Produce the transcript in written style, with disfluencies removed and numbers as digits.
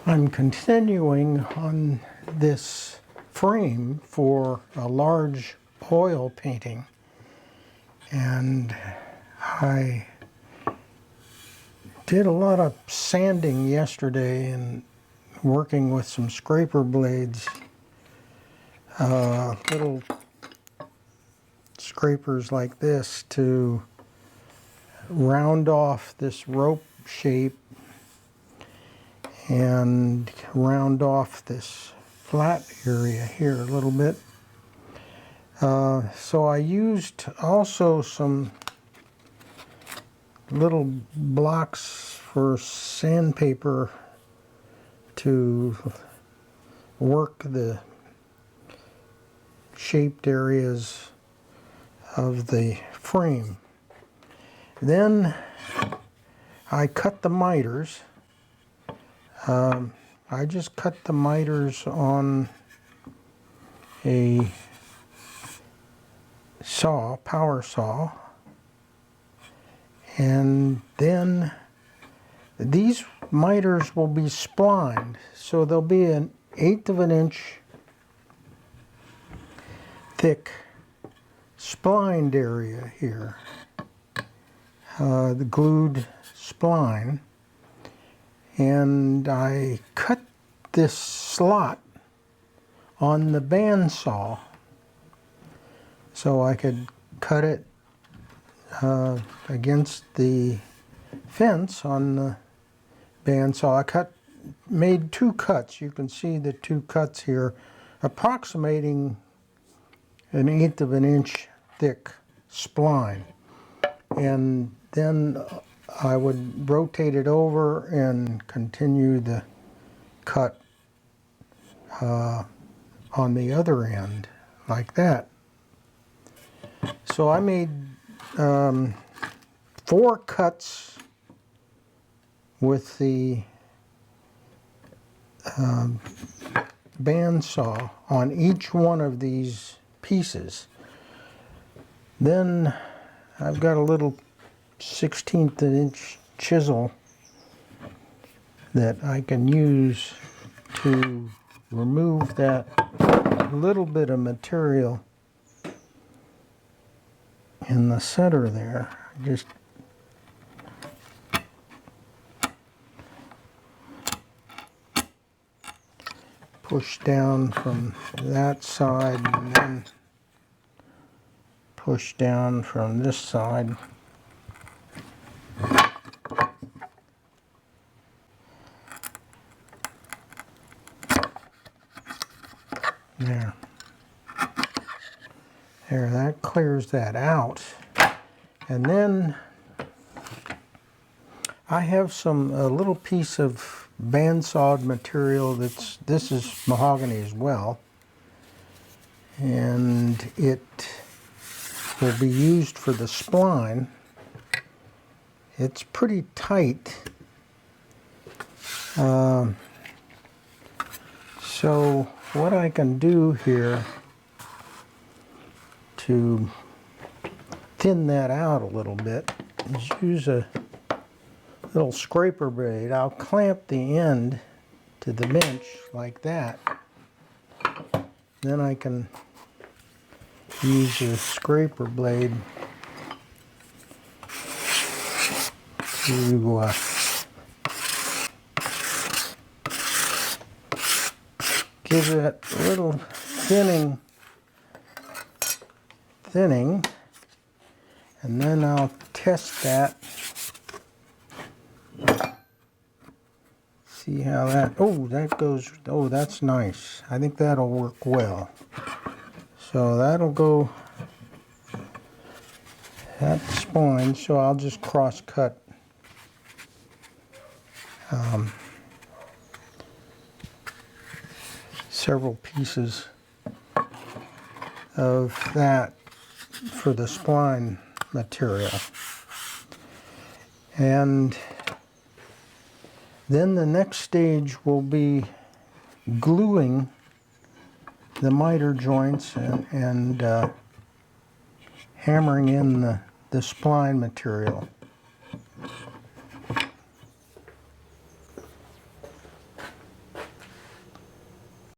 I'm continuing on this frame for a large oil painting, and I did a lot of sanding yesterday and working with some scraper blades, little scrapers like this to round off this rope shape and round off this flat area here a little bit. So I used also some little blocks for sandpaper to work the shaped areas of the frame. Then I cut the miters. I just cut the miters on a saw, power saw, and then these miters will be splined, so there'll be an 1/8 of an inch thick splined area here, the glued spline. And I cut this slot on the bandsaw so I could cut it against the fence on the bandsaw. I made 2 cuts. You can see the 2 cuts here, approximating an 1/8 of an inch thick spline. And then I would rotate it over and continue the cut on the other end, like that. So I made 4 cuts with the bandsaw on each one of these pieces. Then I've got a little 1/16 inch chisel that I can use to remove that little bit of material in the center there. Just push down from that side and then push down from this side. There, that clears that out. And then I have a little piece of bandsawed material this is mahogany as well. And it will be used for the spline. It's pretty tight. So what I can do here to thin that out a little bit is use a little scraper blade. I'll clamp the end to the bench like that. Then I can use a scraper blade to give it a little thinning, and then I'll test that. See how that, that goes, that's nice. I think that'll work well. So that'll go, that spline, so I'll just cross cut several pieces of that for the spline material. And then the next stage will be gluing the miter joints and hammering in the spline material.